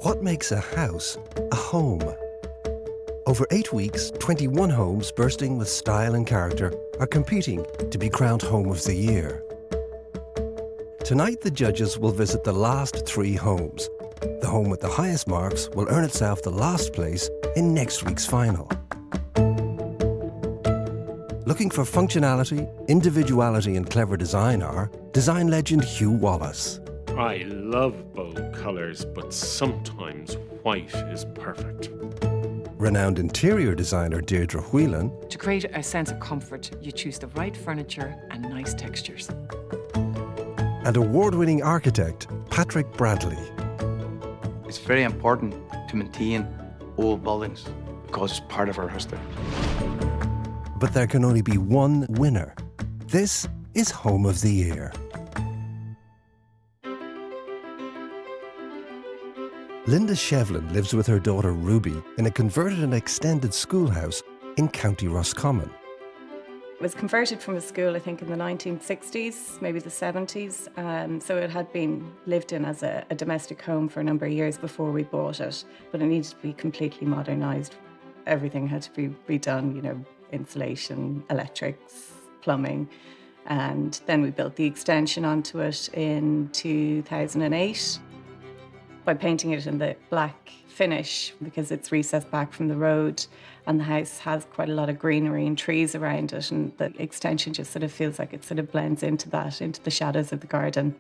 What makes a house a home? Over 8 weeks, 21 homes bursting with style and character are competing to be crowned Home of the Year. Tonight, the judges will visit the last 3 homes. The home with the highest marks will earn itself the last place in next week's final. Looking for functionality, individuality and clever design are design legend Hugh Wallace. I love bold colours, but sometimes white is perfect. Renowned interior designer Deirdre Whelan. To create a sense of comfort, you choose the right furniture and nice textures. And award-winning architect Patrick Bradley. It's very important to maintain old buildings because it's part of our history. But there can only be one winner. This is Home of the Year. Linda Shevlin lives with her daughter Ruby in a converted and extended schoolhouse in County Roscommon. It was converted from a school, I think, in the 1960s, maybe the 70s. So it had been lived in as a domestic home for a number of years before we bought it. But it needed to be completely modernised. Everything had to be redone, you know, insulation, electrics, plumbing. And then we built the extension onto it in 2008 by painting it in the black finish because it's recessed back from the road and the house has quite a lot of greenery and trees around it, and the extension just sort of feels like it sort of blends into that, into the shadows of the garden.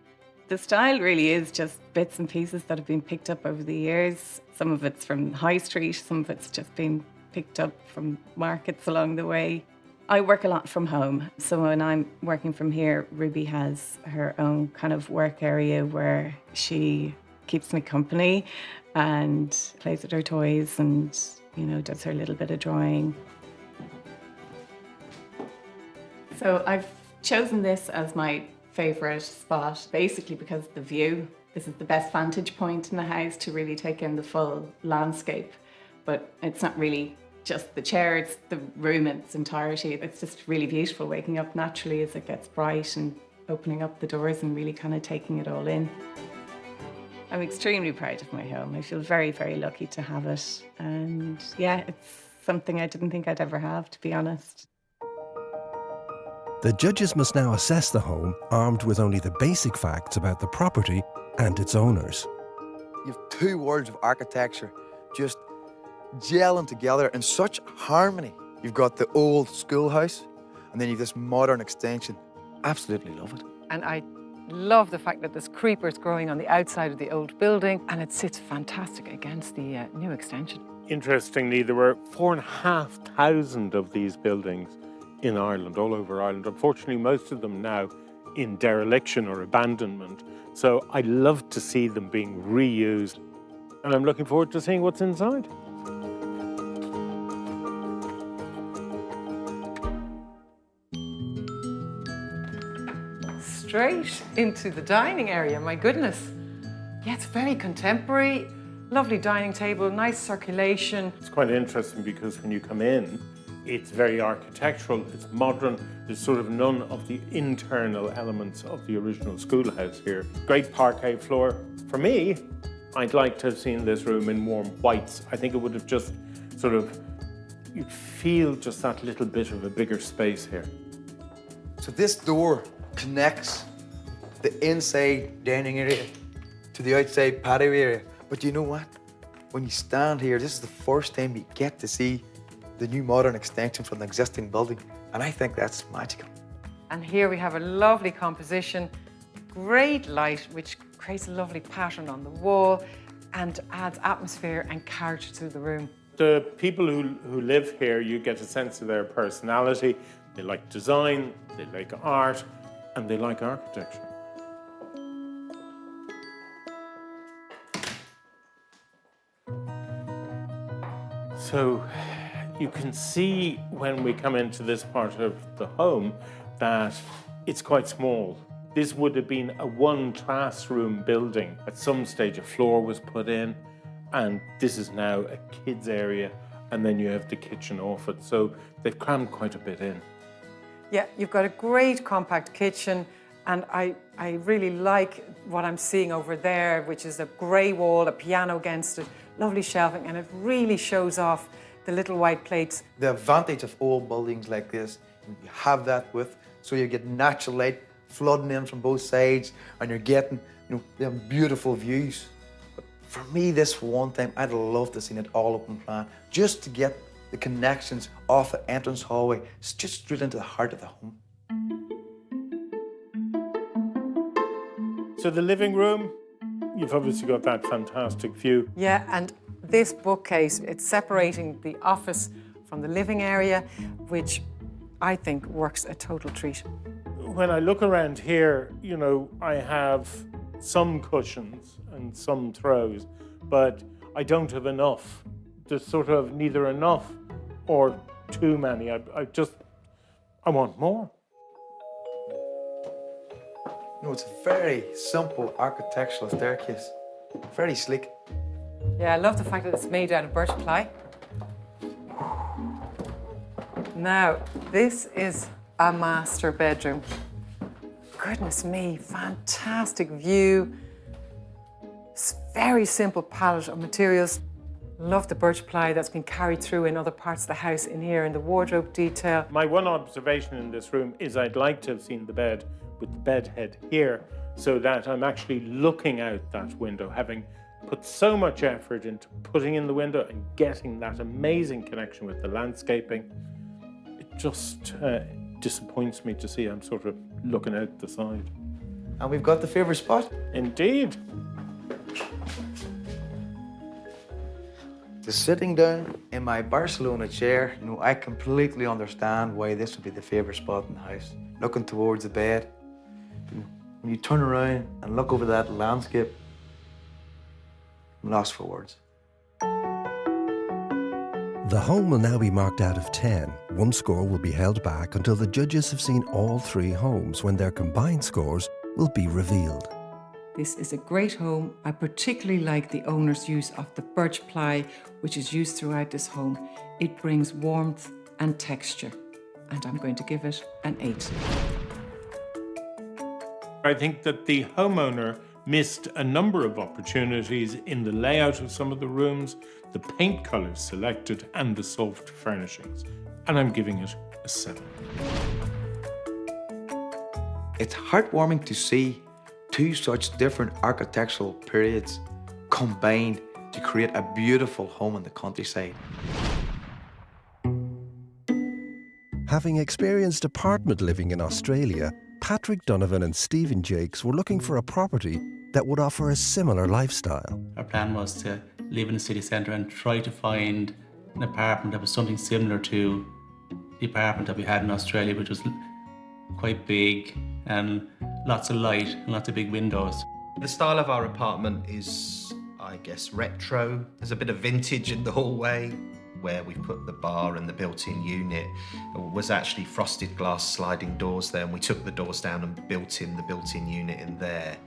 The style really is just bits and pieces that have been picked up over the years. Some of it's from High Street, some of it's just been picked up from markets along the way. I work a lot from home, so when I'm working from here, Ruby has her own kind of work area where she keeps me company and plays with her toys and, you know, does her little bit of drawing. So I've chosen this as my favourite spot, basically because of the view. This is the best vantage point in the house to really take in the full landscape. But it's not really just the chair, it's the room in its entirety. It's just really beautiful waking up naturally as it gets bright and opening up the doors and really kind of taking it all in. I'm extremely proud of my home. I feel very, very lucky to have it. And yeah, it's something I didn't think I'd ever have, to be honest. The judges must now assess the home armed with only the basic facts about the property and its owners. You have 2 worlds of architecture just gelling together in such harmony. You've got the old schoolhouse, and then you've this modern extension. Absolutely love it. And I love the fact that there's creepers growing on the outside of the old building, and it sits fantastic against the new extension. Interestingly, there were 4,500 of these buildings in Ireland, all over Ireland. Unfortunately, most of them now in dereliction or abandonment. So I love to see them being reused, and I'm looking forward to seeing what's inside. Straight into the dining area, my goodness. Yeah, it's very contemporary, lovely dining table, nice circulation. It's quite interesting because when you come in, it's very architectural, it's modern. There's sort of none of the internal elements of the original schoolhouse here. Great parquet floor. For me, I'd like to have seen this room in warm whites. I think it would have just sort of, you'd feel just that little bit of a bigger space here. So this door connects the inside dining area to the outside patio area. But you know what? When you stand here, this is the first time you get to see the new modern extension from the existing building. And I think that's magical. And here we have a lovely composition, great light, which creates a lovely pattern on the wall and adds atmosphere and character to the room. The people who live here, you get a sense of their personality. They like design, they like art, and they like architecture. So you can see when we come into this part of the home that it's quite small. This would have been a 1-classroom building. At some stage a floor was put in, and this is now a kids area, and then you have the kitchen off it. So they've crammed quite a bit in. Yeah, you've got a great compact kitchen, And I really like what I'm seeing over there, which is a grey wall, a piano against it, lovely shelving, and it really shows off the little white plates. The advantage of old buildings like this, you have that width, so you get natural light flooding in from both sides, and you're getting, them beautiful views. But for me, this one time, I'd love to see it all open plan, just to get the connections off the entrance hallway, just straight into the heart of the home. So the living room, you've obviously got that fantastic view. Yeah, and this bookcase, it's separating the office from the living area, which I think works a total treat. When I look around here, I have some cushions and some throws, but I don't have enough. There's sort of neither enough or too many. I want more. It's a very simple architectural staircase, very sleek. Yeah, I love the fact that it's made out of birch ply. Now, this is a master bedroom. Goodness me, fantastic view. Very simple palette of materials. Love the birch ply that's been carried through in other parts of the house in here in the wardrobe detail. My one observation in this room is I'd like to have seen the bed with the bed head here so that I'm actually looking out that window, having put so much effort into putting in the window and getting that amazing connection with the landscaping. It just disappoints me to see I'm sort of looking out the side. And we've got the favourite spot. Indeed. Just sitting down in my Barcelona chair, I completely understand why this would be the favourite spot in the house. Looking towards the bed. When you turn around and look over that landscape, I'm lost for words. The home will now be marked out of 10. One score will be held back until the judges have seen all 3 homes, when their combined scores will be revealed. This is a great home. I particularly like the owner's use of the birch ply, which is used throughout this home. It brings warmth and texture, and I'm going to give it an 8. I think that the homeowner missed a number of opportunities in the layout of some of the rooms, the paint colours selected, and the soft furnishings. And I'm giving it a 7. It's heartwarming to see 2 such different architectural periods combined to create a beautiful home in the countryside. Having experienced apartment living in Australia, Patrick Donovan and Stephen Jakes were looking for a property that would offer a similar lifestyle. Our plan was to live in the city centre and try to find an apartment that was something similar to the apartment that we had in Australia, which was quite big and lots of light and lots of big windows. The style of our apartment is, I guess, retro. There's a bit of vintage in the hallway. Where we put the bar and the built-in unit was actually frosted glass sliding doors there, and we took the doors down and built in the built-in unit in there.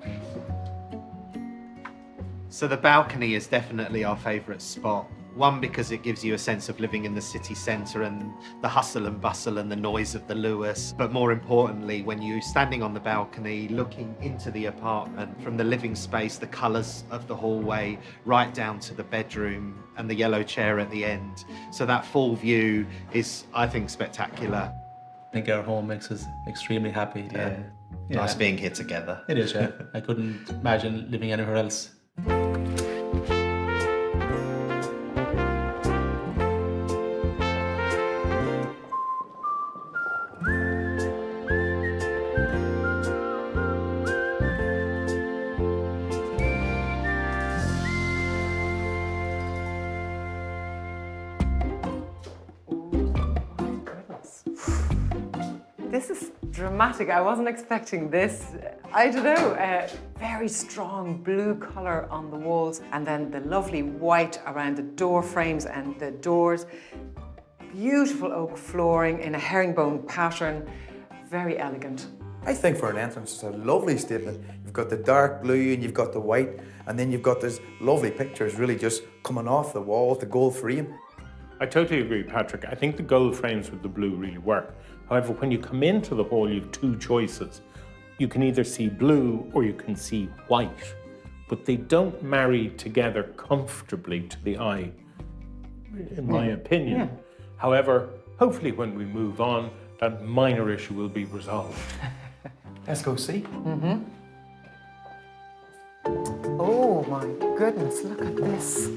So the balcony is definitely our favourite spot. One, because it gives you a sense of living in the city centre and the hustle and bustle and the noise of the Lewis. But more importantly, when you're standing on the balcony, looking into the apartment, from the living space, the colours of the hallway, right down to the bedroom and the yellow chair at the end. So that full view is, I think, spectacular. I think our home makes us extremely happy. Yeah. Nice being here together. It is, yeah. I couldn't imagine living anywhere else. This is dramatic. I wasn't expecting this. I don't know, very strong blue colour on the walls, and then the lovely white around the door frames and the doors. Beautiful oak flooring in a herringbone pattern. Very elegant. I think for an entrance, it's a lovely statement. You've got the dark blue and you've got the white, and then you've got this lovely pictures really just coming off the wall, the gold frame. I totally agree, Patrick. I think the gold frames with the blue really work. However, when you come into the hall, you have 2 choices. You can either see blue or you can see white, but they don't marry together comfortably to the eye, in my opinion. Yeah. However, hopefully when we move on, that minor issue will be resolved. Let's go see. Oh my goodness, look at this.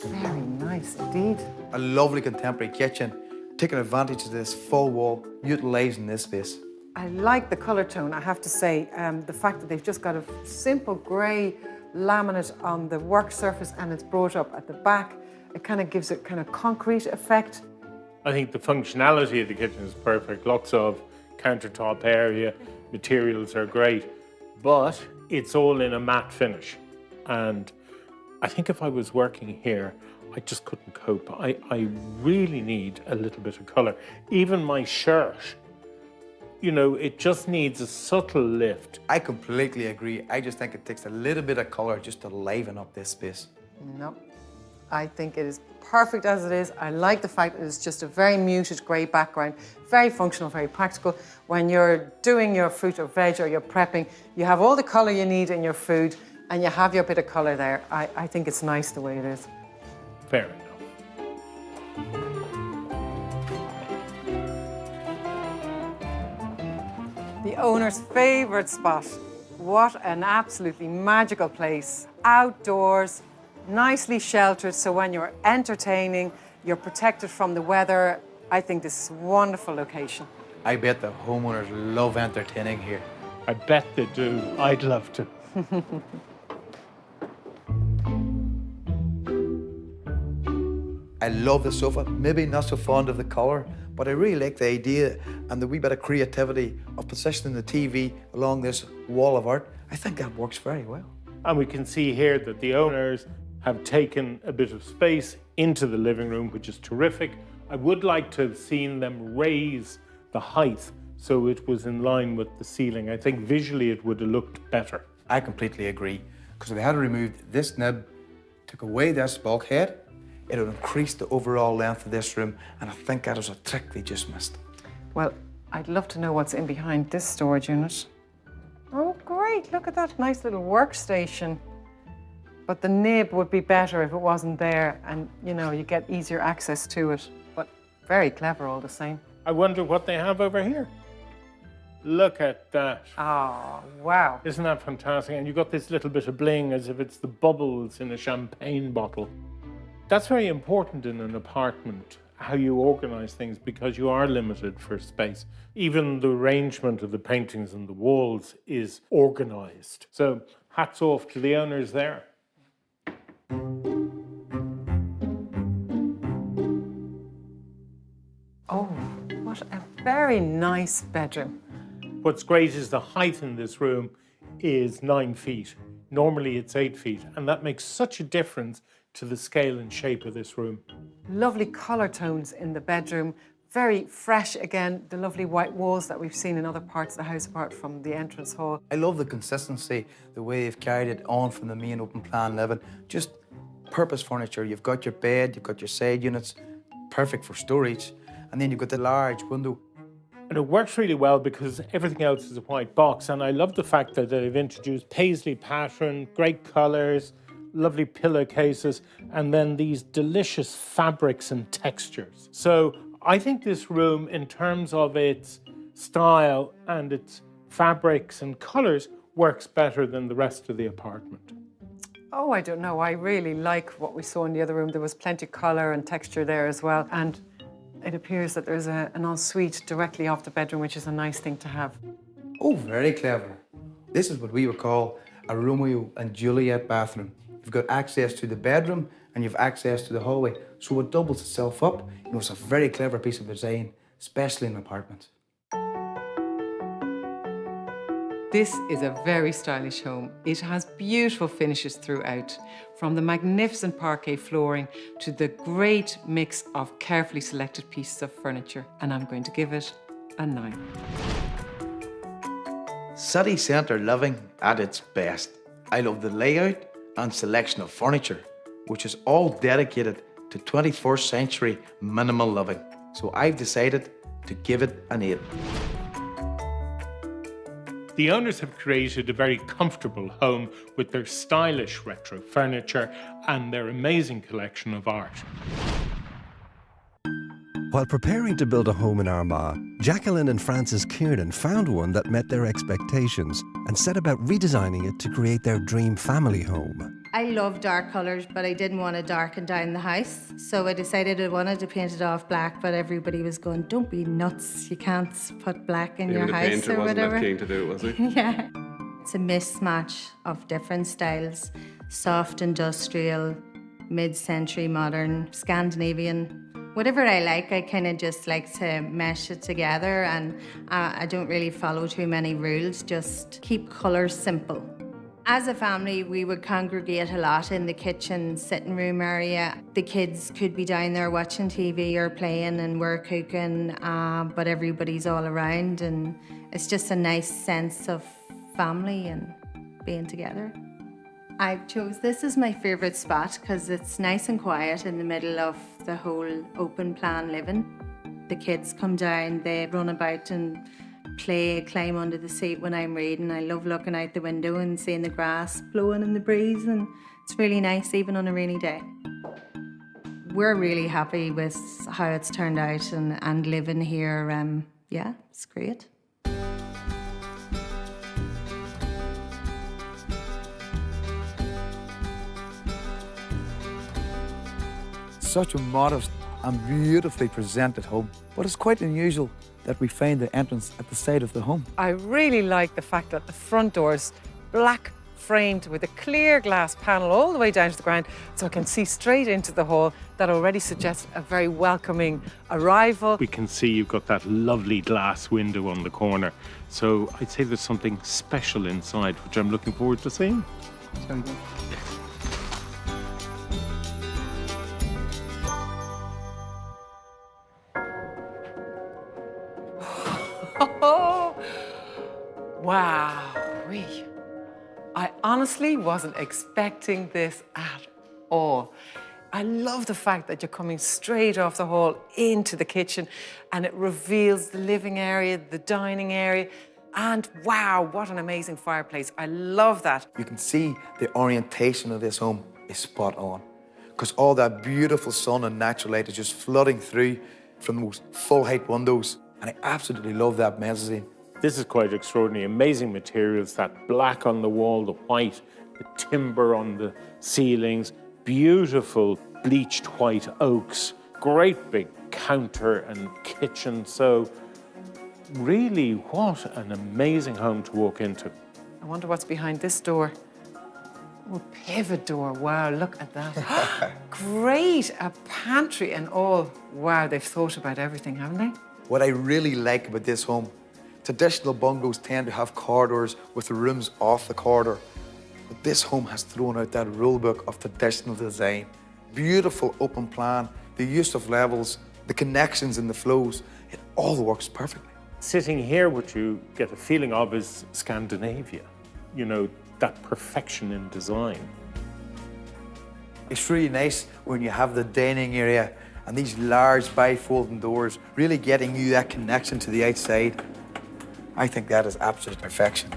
Very nice indeed. A lovely contemporary kitchen, taking advantage of this full wall, utilising this space. I like the colour tone, I have to say. The fact that they've just got a simple grey laminate on the work surface and it's brought up at the back. It kind of gives it kind of concrete effect. I think the functionality of the kitchen is perfect. Lots of countertop area, materials are great, but it's all in a matte finish. And I think if I was working here, I just couldn't cope. I really need a little bit of colour. Even my shirt, you know, it just needs a subtle lift. I completely agree. I just think it takes a little bit of colour just to liven up this space. No, I think it is perfect as it is. I like the fact that it's just a very muted grey background, very functional, very practical. When you're doing your fruit or veg or you're prepping, you have all the colour you need in your food and you have your bit of colour there. I think it's nice the way it is. Fair enough. The owner's favourite spot. What an absolutely magical place. Outdoors, nicely sheltered, so when you're entertaining, you're protected from the weather. I think this is a wonderful location. I bet the homeowners love entertaining here. I bet they do. I'd love to. I love the sofa, maybe not so fond of the colour, but I really like the idea and the wee bit of creativity of positioning the TV along this wall of art. I think that works very well. And we can see here that the owners have taken a bit of space into the living room, which is terrific. I would like to have seen them raise the height so it was in line with the ceiling. I think visually it would have looked better. I completely agree, because if they had removed this nib, took away this bulkhead, it would increase the overall length of this room, and I think that was a trick they just missed. Well, I'd love to know what's in behind this storage unit. Oh, great, look at that nice little workstation. But the nib would be better if it wasn't there and, you know, you get easier access to it. But very clever all the same. I wonder what they have over here. Look at that. Oh, wow. Isn't that fantastic? And you've got this little bit of bling as if it's the bubbles in a champagne bottle. That's very important in an apartment, how you organise things, because you are limited for space. Even the arrangement of the paintings and the walls is organised. So hats off to the owners there. Oh, what a very nice bedroom. What's great is the height in this room is 9 feet. Normally it's 8 feet, and that makes such a difference to the scale and shape of this room. Lovely colour tones in the bedroom. Very fresh again, the lovely white walls that we've seen in other parts of the house apart from the entrance hall. I love the consistency, the way they've carried it on from the main open plan living. Just purpose furniture. You've got your bed, you've got your side units, perfect for storage, and then you've got the large window. And it works really well because everything else is a white box, and I love the fact that they've introduced paisley pattern, great colours, lovely pillowcases, and then these delicious fabrics and textures. So I think this room, in terms of its style and its fabrics and colours, works better than the rest of the apartment. Oh, I don't know. I really like what we saw in the other room. There was plenty of colour and texture there as well. And it appears that there's an ensuite directly off the bedroom, which is a nice thing to have. Oh, very clever. This is what we would call a Romeo and Juliet bathroom. You've got access to the bedroom and you've access to the hallway. So it doubles itself up. You know, it's a very clever piece of design, especially in apartments. This is a very stylish home. It has beautiful finishes throughout, from the magnificent parquet flooring to the great mix of carefully selected pieces of furniture. And I'm going to give it a 9. City centre living at its best. I love the layout and selection of furniture, which is all dedicated to 21st century minimal living. So I've decided to give it an 8. The owners have created a very comfortable home with their stylish retro furniture and their amazing collection of art. While preparing to build a home in Armagh, Jacqueline and Francis Kiernan found one that met their expectations and set about redesigning it to create their dream family home. I love dark colours, but I didn't want to darken down the house. So I decided I wanted to paint it off black, but everybody was going, don't be nuts, you can't put black in your house or whatever. Even the painter wasn't that keen to do it, was he? Yeah. It's a mismatch of different styles. Soft industrial, mid-century modern, Scandinavian. Whatever I like, I kind of just like to mesh it together, and I don't really follow too many rules, just keep colours simple. As a family, we would congregate a lot in the kitchen, sitting room area. The kids could be down there watching TV or playing, and we're cooking, but everybody's all around, and it's just a nice sense of family and being together. I chose this as my favourite spot because it's nice and quiet in the middle of the whole open plan living. The kids come down, they run about and play, climb under the seat when I'm reading. I love looking out the window and seeing the grass blowing in the breeze, and it's really nice even on a rainy day. We're really happy with how it's turned out and living here. Yeah, it's great. Such a modest and beautifully presented home, but it's quite unusual that we find the entrance at the side of the home. I really like the fact that the front door's black framed with a clear glass panel all the way down to the ground, so I can see straight into the hall. That already suggests a very welcoming arrival. We can see you've got that lovely glass window on the corner. So I'd say there's something special inside, which I'm looking forward to seeing. Shall we go? Oh, wow. I honestly wasn't expecting this at all. I love the fact that you're coming straight off the hall into the kitchen, and it reveals the living area, the dining area, and wow, what an amazing fireplace. I love that. You can see the orientation of this home is spot on, because all that beautiful sun and natural light is just flooding through from the most full height windows. And I absolutely love that mezzanine. This is quite extraordinary. Amazing materials, that black on the wall, the white, the timber on the ceilings, beautiful bleached white oaks, great big counter and kitchen. So really, what an amazing home to walk into. I wonder what's behind this door. Oh, pivot door. Wow, look at that. Great, a pantry and all. Wow, they've thought about everything, haven't they? What I really like about this home, traditional bungalows tend to have corridors with the rooms off the corridor. But this home has thrown out that rule book of traditional design. Beautiful open plan, the use of levels, the connections and the flows, it all works perfectly. Sitting here, what you get a feeling of is Scandinavia. You know, that perfection in design. It's really nice when you have the dining area and these large bifolding doors, really getting you that connection to the outside. I think that is absolute perfection.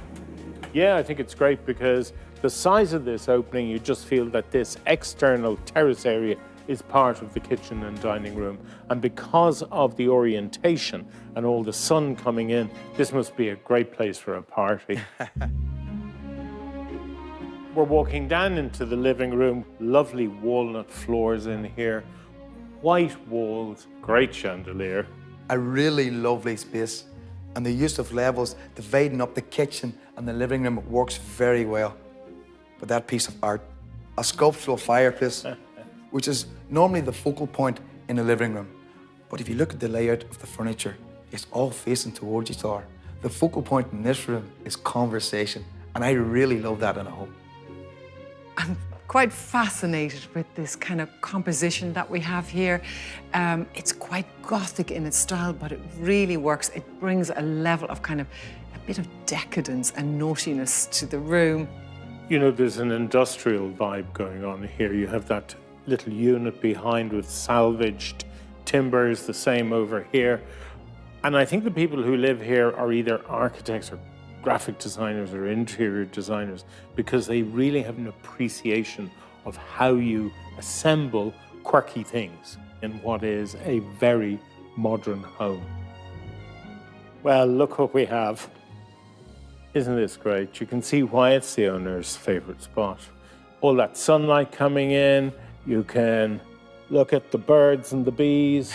Yeah, I think it's great because the size of this opening, you just feel that this external terrace area is part of the kitchen and dining room. And because of the orientation and all the sun coming in, this must be a great place for a party. We're walking down into the living room, lovely walnut floors in here, white walls, great chandelier. A really lovely space, and the use of levels dividing up the kitchen and the living room works very well. But that piece of art, a sculptural fireplace, which is normally the focal point in a living room. But if you look at the layout of the furniture, it's all facing towards each other. The focal point in this room is conversation, and I really love that in a home. I'm quite fascinated with this kind of composition that we have here. It's quite Gothic in its style, but it really works. It brings a level of kind of a bit of decadence and naughtiness to the room. You know, there's an industrial vibe going on here. You have that little unit behind with salvaged timbers, the same over here. And I think the people who live here are either architects or graphic designers or interior designers, because they really have an appreciation of how you assemble quirky things in what is a very modern home. Well, look what we have. Isn't this great? You can see why it's the owner's favorite spot. All that sunlight coming in, you can look at the birds and the bees,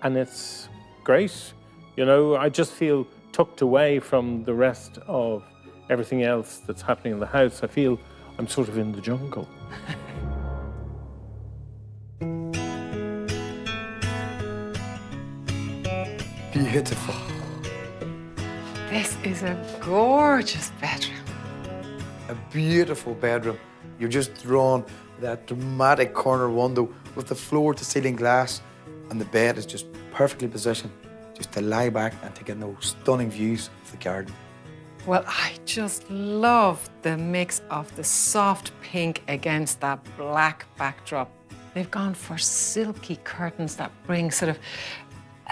and it's great. You know, I just feel tucked away from the rest of everything else that's happening in the house. I feel I'm sort of in the jungle. Beautiful. This is a gorgeous bedroom. A beautiful bedroom. You're just drawn with that dramatic corner window with the floor to ceiling glass, and the bed is just perfectly positioned just to lie back and take in those stunning views of the garden. Well, I just love the mix of the soft pink against that black backdrop. They've gone for silky curtains that bring sort of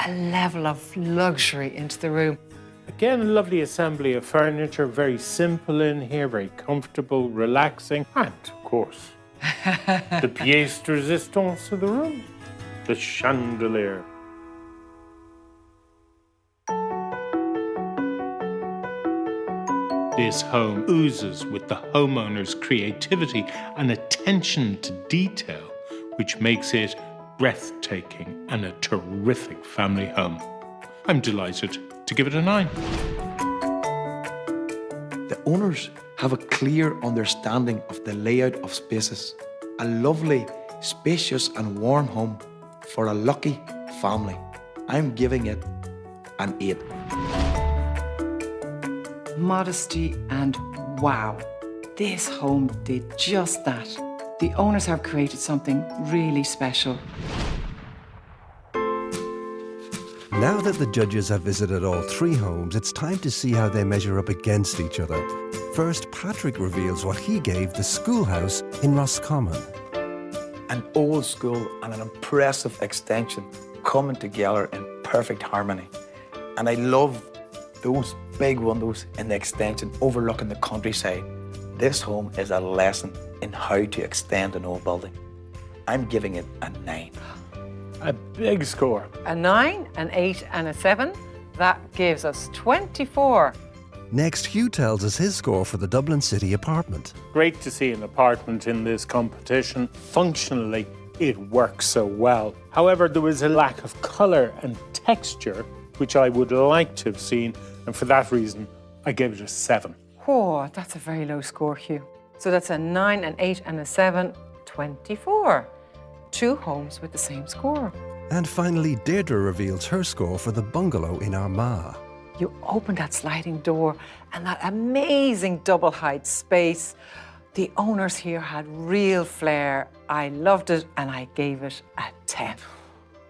a level of luxury into the room. Again, a lovely assembly of furniture, very simple in here, very comfortable, relaxing, and of course, the pièce de résistance of the room, the chandelier. This home oozes with the homeowner's creativity and attention to detail, which makes it breathtaking and a terrific family home. I'm delighted to give it a 9. The owners have a clear understanding of the layout of spaces. A lovely, spacious and warm home for a lucky family. I'm giving it an 8. Modesty and wow. This home did just that. The owners have created something really special. Now that the judges have visited all 3 homes, it's time to see how they measure up against each other. First, Patrick reveals what he gave the schoolhouse in Roscommon. An old school and an impressive extension coming together in perfect harmony. And I love those big windows in the extension overlooking the countryside. This home is a lesson in how to extend an old building. I'm giving it a 9. A big score. A 9, an 8 and a 7. That gives us 24. Next, Hugh tells us his score for the Dublin City apartment. Great to see an apartment in this competition. Functionally, it works so well. However, there was a lack of colour and texture, which I would like to have seen, and for that reason, I gave it a 7. Oh, that's a very low score, Hugh. So that's a 9, an 8 and a 7, 24. 2 homes with the same score. And finally, Deirdre reveals her score for the bungalow in Armagh. You open that sliding door and that amazing double height space. The owners here had real flair. I loved it and I gave it a 10.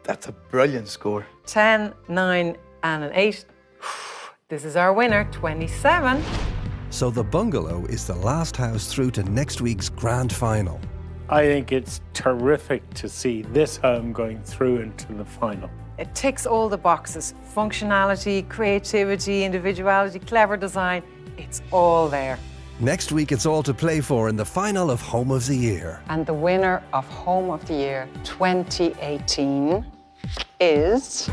That's a brilliant score. 10, 9 and an 8. This is our winner, 27. So the bungalow is the last house through to next week's grand final. I think it's terrific to see this home going through into the final. It ticks all the boxes. Functionality, creativity, individuality, clever design. It's all there. Next week, it's all to play for in the final of Home of the Year. And the winner of Home of the Year 2018 is